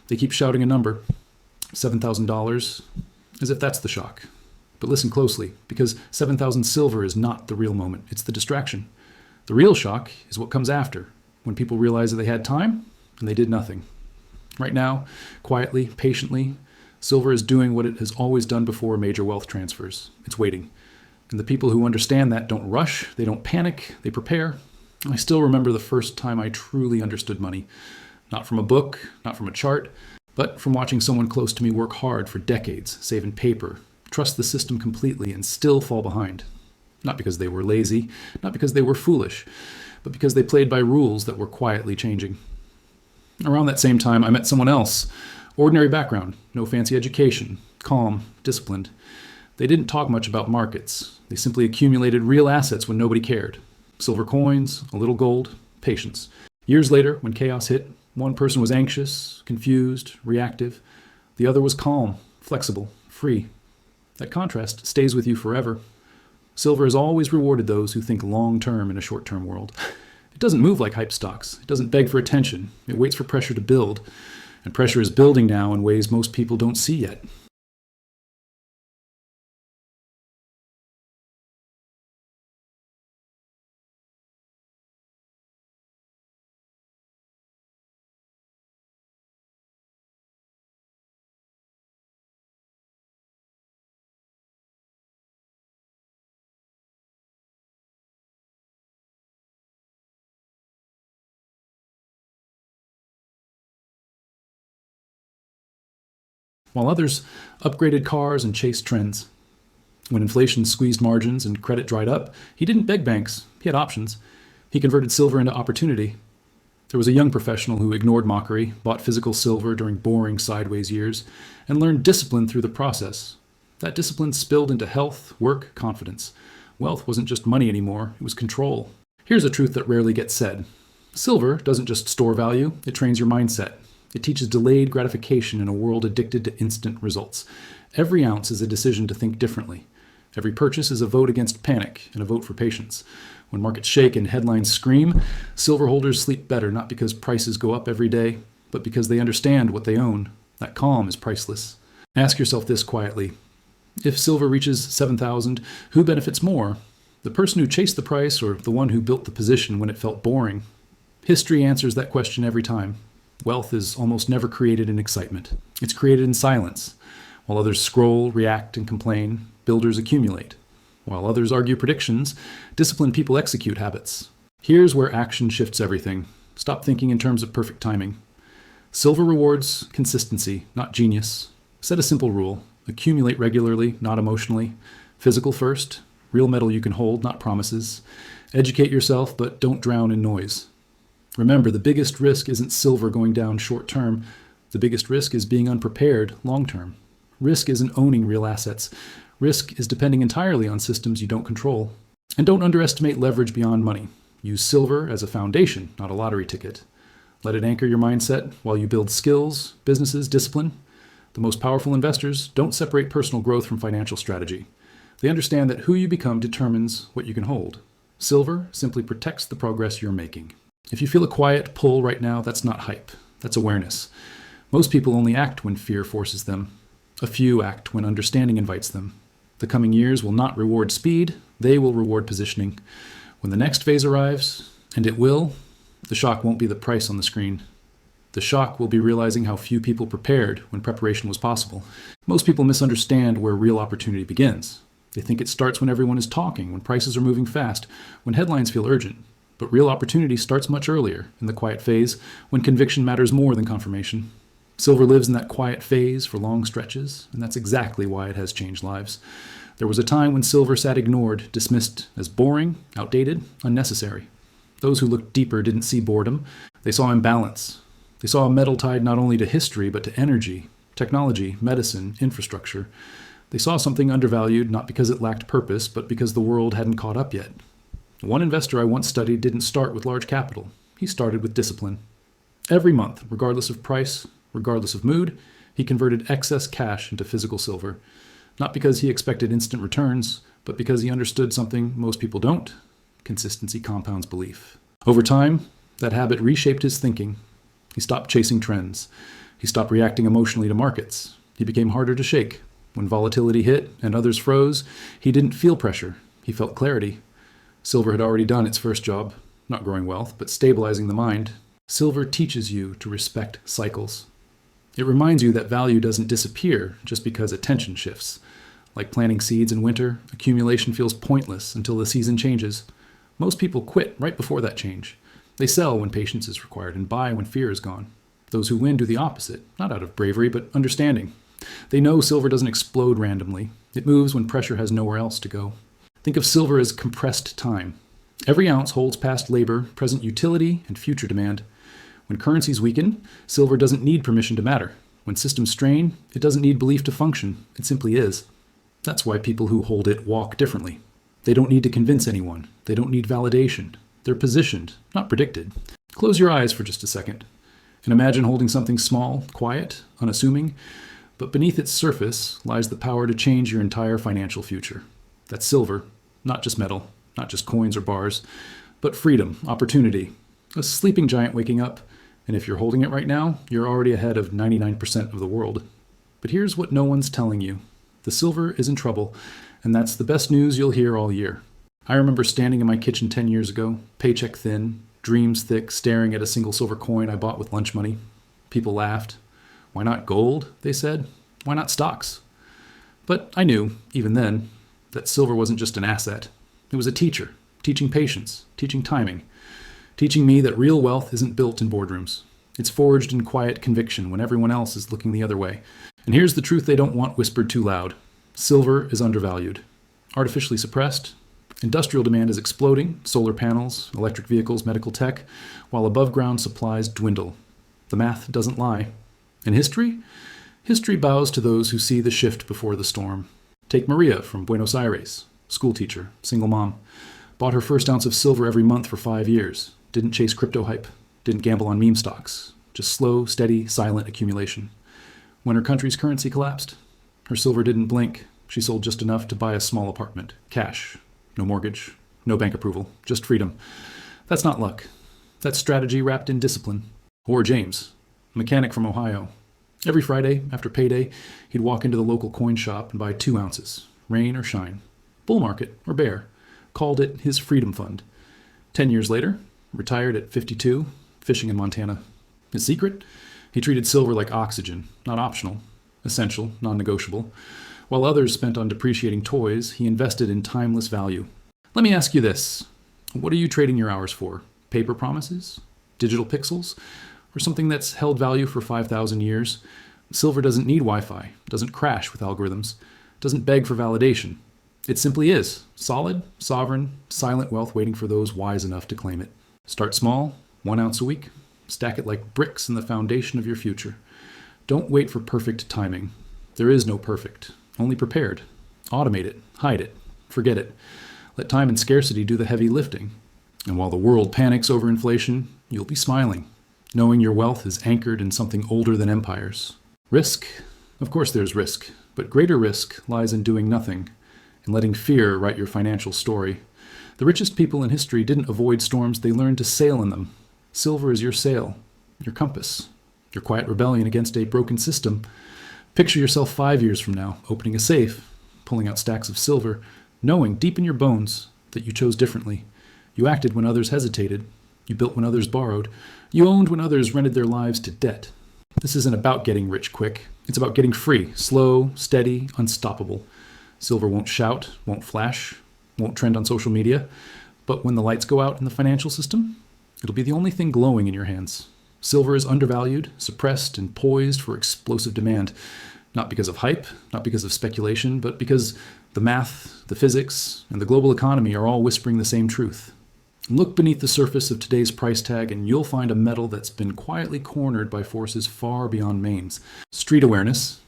They keep shouting a number, $7,000, as if that's the shock. But listen closely, because 7,000 silver is not the real moment. It's the distraction. The real shock is what comes after, when people realize that they had time and they did nothing. Right now, quietly, patiently, silver is doing what it has always done before major wealth transfers. It's waiting. And the people who understand that don't rush, they don't panic, they prepare. I still remember the first time I truly understood money. Not from a book, not from a chart, but from watching someone close to me work hard for decades, save in paper, trust the system completely, and still fall behind. Not because they were lazy, not because they were foolish, but because they played by rules that were quietly changing. Around that same time, I met someone else. Ordinary background, no fancy education, calm, disciplined. They didn't talk much about markets. They simply accumulated real assets when nobody cared. Silver coins, a little gold, patience. Years later, when chaos hit, one person was anxious, confused, reactive. The other was calm, flexible, free. That contrast stays with you forever. Silver has always rewarded those who think long-term in a short-term world. It doesn't move like hype stocks. It doesn't beg for attention. It waits for pressure to build. And pressure is building now in ways most people don't see yet. While others upgraded cars and chased trends. When inflation squeezed margins and credit dried up, he didn't beg banks. He had options. He converted silver into opportunity. There was a young professional who ignored mockery, bought physical silver during boring sideways years, and learned discipline through the process. That discipline spilled into health, work, confidence. Wealth wasn't just money anymore, it was control. Here's a truth that rarely gets said. Silver doesn't just store value, it trains your mindset. It teaches delayed gratification in a world addicted to instant results. Every ounce is a decision to think differently. Every purchase is a vote against panic and a vote for patience. When markets shake and headlines scream, silver holders sleep better not because prices go up every day, but because they understand what they own. That calm is priceless. Ask yourself this quietly. If silver reaches 7,000, who benefits more? The person who chased the price or the one who built the position when it felt boring? History answers that question every time. Wealth is almost never created in excitement. It's created in silence. While others scroll, react, and complain, builders accumulate. While others argue predictions, disciplined people execute habits. Here's where action shifts everything. Stop thinking in terms of perfect timing. Silver rewards consistency, not genius. Set a simple rule. Accumulate regularly, not emotionally. Physical first. Real metal you can hold, not promises. Educate yourself, but don't drown in noise. Remember, the biggest risk isn't silver going down short term. The biggest risk is being unprepared long term. Risk isn't owning real assets. Risk is depending entirely on systems you don't control. And don't underestimate leverage beyond money. Use silver as a foundation, not a lottery ticket. Let it anchor your mindset while you build skills, businesses, discipline. The most powerful investors don't separate personal growth from financial strategy. They understand that who you become determines what you can hold. Silver simply protects the progress you're making. If you feel a quiet pull right now, that's not hype. That's awareness. Most people only act when fear forces them. A few act when understanding invites them. The coming years will not reward speed, they will reward positioning. When the next phase arrives, and it will, the shock won't be the price on the screen. The shock will be realizing how few people prepared when preparation was possible. Most people misunderstand where real opportunity begins. They think it starts when everyone is talking, when prices are moving fast, when headlines feel urgent. But real opportunity starts much earlier, in the quiet phase, when conviction matters more than confirmation. Silver lives in that quiet phase for long stretches, and that's exactly why it has changed lives. There was a time when silver sat ignored, dismissed as boring, outdated, unnecessary. Those who looked deeper didn't see boredom. They saw imbalance. They saw a metal tied not only to history, but to energy, technology, medicine, infrastructure. They saw something undervalued not because it lacked purpose, but because the world hadn't caught up yet. One investor I once studied didn't start with large capital. He started with discipline. Every month, regardless of price, regardless of mood, he converted excess cash into physical silver. Not because he expected instant returns, but because he understood something most people don't. Consistency compounds belief. Over time, that habit reshaped his thinking. He stopped chasing trends. He stopped reacting emotionally to markets. He became harder to shake. When volatility hit and others froze, he didn't feel pressure. He felt clarity. Silver had already done its first job, not growing wealth, but stabilizing the mind. Silver teaches you to respect cycles. It reminds you that value doesn't disappear just because attention shifts. Like planting seeds in winter, accumulation feels pointless until the season changes. Most people quit right before that change. They sell when patience is required and buy when fear is gone. Those who win do the opposite, not out of bravery, but understanding. They know silver doesn't explode randomly. It moves when pressure has nowhere else to go. Think of silver as compressed time. Every ounce holds past labor, present utility, and future demand. When currencies weaken, silver doesn't need permission to matter. When systems strain, it doesn't need belief to function. It simply is. That's why people who hold it walk differently. They don't need to convince anyone. They don't need validation. They're positioned, not predicted. Close your eyes for just a second and imagine holding something small, quiet, unassuming, but beneath its surface lies the power to change your entire financial future. That's silver, not just metal, not just coins or bars, but freedom, opportunity, a sleeping giant waking up, and if you're holding it right now, you're already ahead of 99% of the world. But here's what no one's telling you. The silver is in trouble, and that's the best news you'll hear all year. I remember standing in my kitchen 10 years ago, paycheck thin, dreams thick, staring at a single silver coin I bought with lunch money. People laughed. Why not gold, they said. Why not stocks? But I knew, even then, that silver wasn't just an asset. It was a teacher, teaching patience, teaching timing, teaching me that real wealth isn't built in boardrooms. It's forged in quiet conviction when everyone else is looking the other way. And here's the truth they don't want whispered too loud. Silver is undervalued, artificially suppressed. Industrial demand is exploding, solar panels, electric vehicles, medical tech, while above-ground supplies dwindle. The math doesn't lie. And history? History bows to those who see the shift before the storm. Take Maria from Buenos Aires, schoolteacher, single mom. Bought her first ounce of silver every month for 5 years. Didn't chase crypto hype. Didn't gamble on meme stocks. Just slow, steady, silent accumulation. When her country's currency collapsed, her silver didn't blink. She sold just enough to buy a small apartment. Cash. No mortgage. No bank approval. Just freedom. That's not luck. That's strategy wrapped in discipline. Or James, a mechanic from Ohio. Every Friday, after payday, he'd walk into the local coin shop and buy 2 ounces, rain or shine, bull market or bear. Called it his freedom fund. 10 years later, retired at 52, fishing in Montana. His secret? He treated silver like oxygen, not optional, essential, non-negotiable. While others spent on depreciating toys, he invested in timeless value. Let me ask you this. What are you trading your hours for? Paper promises? Digital pixels? Or something that's held value for 5,000 years? Silver doesn't need Wi-Fi, doesn't crash with algorithms, doesn't beg for validation. It simply is. Solid, sovereign, silent wealth waiting for those wise enough to claim it. Start small, 1 ounce a week. Stack it like bricks in the foundation of your future. Don't wait for perfect timing. There is no perfect. Only prepared. Automate it. Hide it. Forget it. Let time and scarcity do the heavy lifting. And while the world panics over inflation, you'll be smiling, knowing your wealth is anchored in something older than empires. Risk? Of course there's risk, but greater risk lies in doing nothing and letting fear write your financial story. The richest people in history didn't avoid storms, they learned to sail in them. Silver is your sail, your compass, your quiet rebellion against a broken system. Picture yourself 5 years from now, opening a safe, pulling out stacks of silver, knowing deep in your bones that you chose differently. You acted when others hesitated. You built when others borrowed. You owned when others rented their lives to debt. This isn't about getting rich quick. It's about getting free, slow, steady, unstoppable. Silver won't shout, won't flash, won't trend on social media. But when the lights go out in the financial system, it'll be the only thing glowing in your hands. Silver is undervalued, suppressed, and poised for explosive demand. Not because of hype, not because of speculation, but because the math, the physics, and the global economy are all whispering the same truth. Look beneath the surface of today's price tag and you'll find a metal that's been quietly cornered by forces far beyond mains. Street awareness.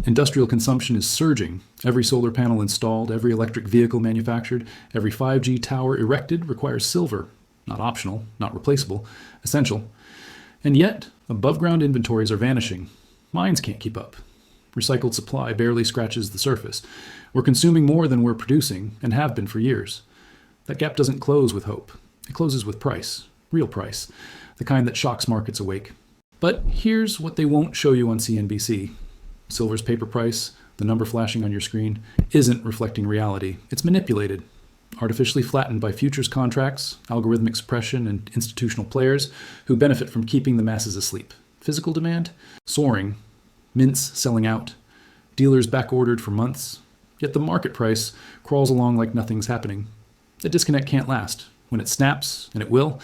Industrial consumption is surging. Every solar panel installed, every electric vehicle manufactured, every 5G tower erected requires silver. Not optional, not replaceable, essential. And yet, above-ground inventories are vanishing. Mines can't keep up. Recycled supply barely scratches the surface. We're consuming more than we're producing, and have been for years. That gap doesn't close with hope. It closes with price, real price, the kind that shocks markets awake. But here's what they won't show you on CNBC. Silver's paper price, the number flashing on your screen, isn't reflecting reality. It's manipulated, artificially flattened by futures contracts, algorithmic suppression, and institutional players who benefit from keeping the masses asleep. Physical demand? Soaring. Mints selling out. Dealers backordered for months. Yet the market price crawls along like nothing's happening. The disconnect can't last. When it snaps, and it will,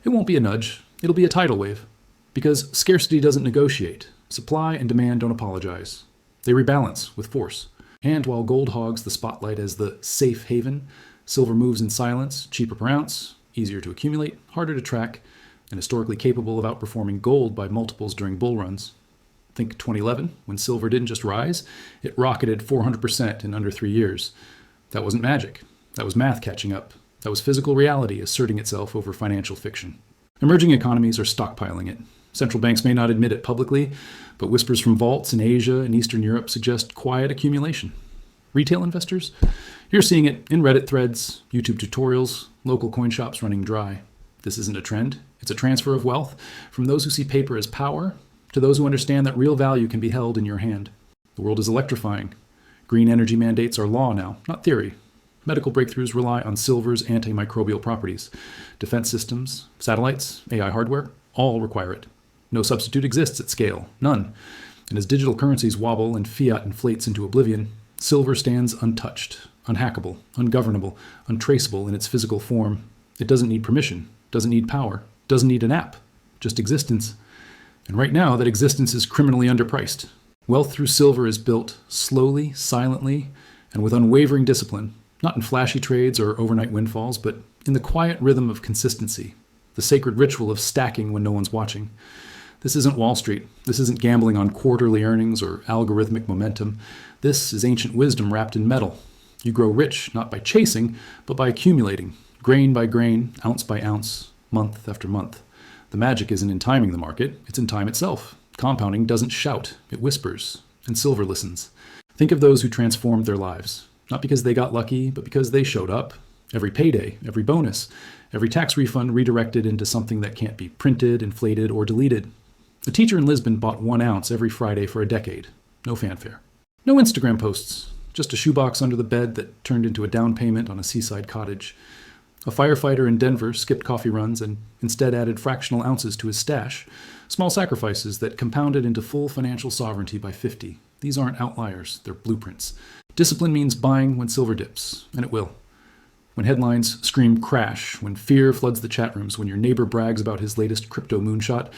it won't be a nudge. It'll be a tidal wave. Because scarcity doesn't negotiate. Supply and demand don't apologize. They rebalance with force. And while gold hogs the spotlight as the safe haven, silver moves in silence, cheaper per ounce, easier to accumulate, harder to track, and historically capable of outperforming gold by multiples during bull runs. Think 2011, when silver didn't just rise, it rocketed 400% in under 3 years. That wasn't magic. That was math catching up. That was physical reality asserting itself over financial fiction. Emerging economies are stockpiling it. Central banks may not admit it publicly, but whispers from vaults in Asia and Eastern Europe suggest quiet accumulation. Retail investors? You're seeing it in Reddit threads, YouTube tutorials, local coin shops running dry. This isn't a trend. It's a transfer of wealth from those who see paper as power to those who understand that real value can be held in your hand. The world is electrifying. Green energy mandates are law now, not theory. Medical breakthroughs rely on silver's antimicrobial properties. Defense systems, satellites, AI hardware, all require it. No substitute exists at scale, none. And as digital currencies wobble and fiat inflates into oblivion, silver stands untouched, unhackable, ungovernable, untraceable in its physical form. It doesn't need permission, doesn't need power, doesn't need an app, just existence. And right now, that existence is criminally underpriced. Wealth through silver is built slowly, silently, and with unwavering discipline, not in flashy trades or overnight windfalls, but in the quiet rhythm of consistency, the sacred ritual of stacking when no one's watching. This isn't Wall Street. This isn't gambling on quarterly earnings or algorithmic momentum. This is ancient wisdom wrapped in metal. You grow rich not by chasing, but by accumulating, grain by grain, ounce by ounce, month after month. The magic isn't in timing the market, it's in time itself. Compounding doesn't shout, it whispers, and silver listens. Think of those who transformed their lives, not because they got lucky, but because they showed up. Every payday, every bonus, every tax refund redirected into something that can't be printed, inflated, or deleted. A teacher in Lisbon bought 1 ounce every Friday for a decade. No fanfare. No Instagram posts, just a shoebox under the bed that turned into a down payment on a seaside cottage. A firefighter in Denver skipped coffee runs and instead added fractional ounces to his stash, small sacrifices that compounded into full financial sovereignty by 50. These aren't outliers, they're blueprints. Discipline means buying when silver dips, and it will. When headlines scream crash, when fear floods the chat rooms, when your neighbor brags about his latest crypto moonshot,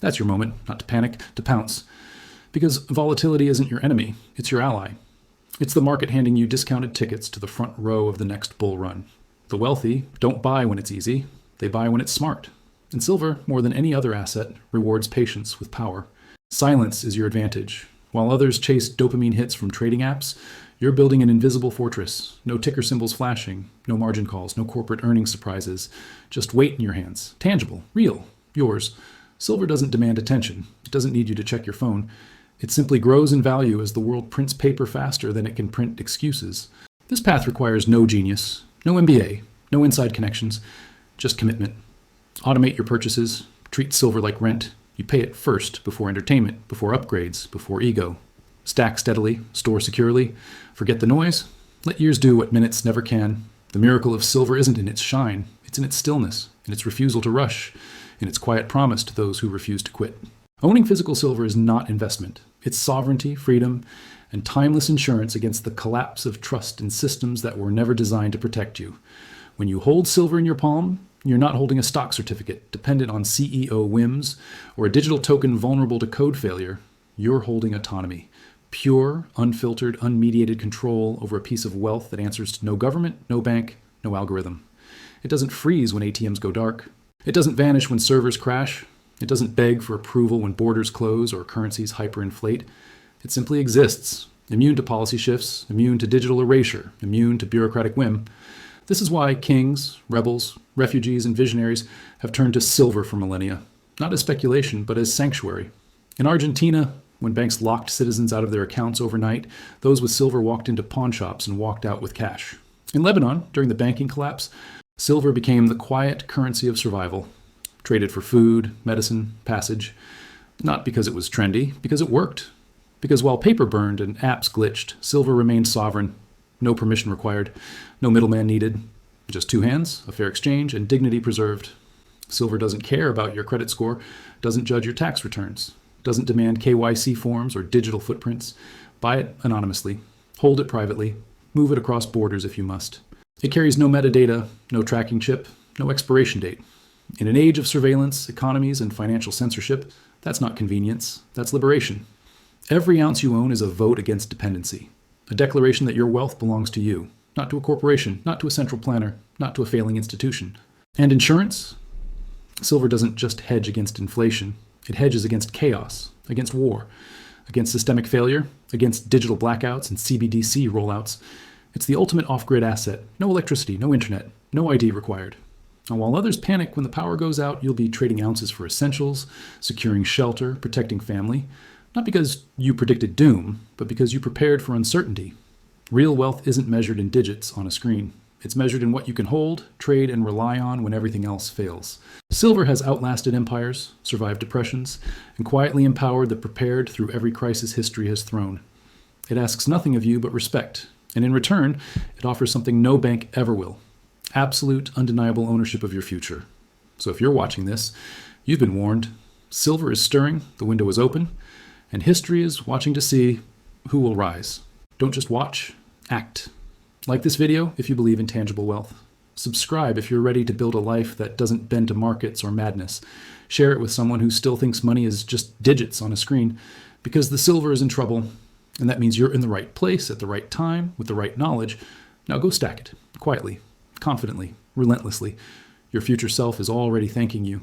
that's your moment, not to panic, to pounce. Because volatility isn't your enemy, it's your ally. It's the market handing you discounted tickets to the front row of the next bull run. The wealthy don't buy when it's easy, they buy when it's smart. And silver, more than any other asset, rewards patience with power. Silence is your advantage. While others chase dopamine hits from trading apps, you're building an invisible fortress. No ticker symbols flashing, no margin calls, no corporate earnings surprises. Just weight in your hands. Tangible, real, yours. Silver doesn't demand attention. It doesn't need you to check your phone. It simply grows in value as the world prints paper faster than it can print excuses. This path requires no genius, no MBA, no inside connections, just commitment. Automate your purchases. Treat silver like rent. You pay it first, before entertainment, before upgrades, before ego. Stack steadily, store securely. Forget the noise. Let years do what minutes never can. The miracle of silver isn't in its shine. It's in its stillness, in its refusal to rush, in its quiet promise to those who refuse to quit. Owning physical silver is not investment. It's sovereignty, freedom, and timeless insurance against the collapse of trust in systems that were never designed to protect you. When you hold silver in your palm, you're not holding a stock certificate dependent on CEO whims or a digital token vulnerable to code failure. You're holding autonomy. Pure, unfiltered, unmediated control over a piece of wealth that answers to no government, no bank, no algorithm. It doesn't freeze when ATMs go dark. It doesn't vanish when servers crash. It doesn't beg for approval when borders close or currencies hyperinflate. It simply exists, immune to policy shifts, immune to digital erasure, immune to bureaucratic whim. This is why kings, rebels, refugees, and visionaries have turned to silver for millennia, not as speculation, but as sanctuary. In Argentina, when banks locked citizens out of their accounts overnight, those with silver walked into pawn shops and walked out with cash. In Lebanon, during the banking collapse, silver became the quiet currency of survival, traded for food, medicine, passage. Not because it was trendy, because it worked. Because while paper burned and apps glitched, silver remained sovereign. No permission required, no middleman needed. Just two hands, a fair exchange, and dignity preserved. Silver doesn't care about your credit score, doesn't judge your tax returns, doesn't demand KYC forms or digital footprints. Buy it anonymously, hold it privately, move it across borders if you must. It carries no metadata, no tracking chip, no expiration date. In an age of surveillance, economies, and financial censorship, that's not convenience, that's liberation. Every ounce you own is a vote against dependency, a declaration that your wealth belongs to you, not to a corporation, not to a central planner, not to a failing institution. And insurance? Silver doesn't just hedge against inflation, it hedges against chaos, against war, against systemic failure, against digital blackouts and CBDC rollouts. It's the ultimate off-grid asset. No electricity, no internet, no ID required. And while others panic when the power goes out, you'll be trading ounces for essentials, securing shelter, protecting family. Not because you predicted doom, but because you prepared for uncertainty. Real wealth isn't measured in digits on a screen. It's measured in what you can hold, trade, and rely on when everything else fails. Silver has outlasted empires, survived depressions, and quietly empowered the prepared through every crisis history has thrown. It asks nothing of you but respect, and in return, it offers something no bank ever will: absolute, undeniable ownership of your future. So if you're watching this, you've been warned. Silver is stirring, the window is open, and history is watching to see who will rise. Don't just watch, act. Like this video if you believe in tangible wealth. Subscribe if you're ready to build a life that doesn't bend to markets or madness. Share it with someone who still thinks money is just digits on a screen, because the silver is in trouble, and that means you're in the right place at the right time with the right knowledge. Now go stack it, quietly, confidently, relentlessly. Your future self is already thanking you.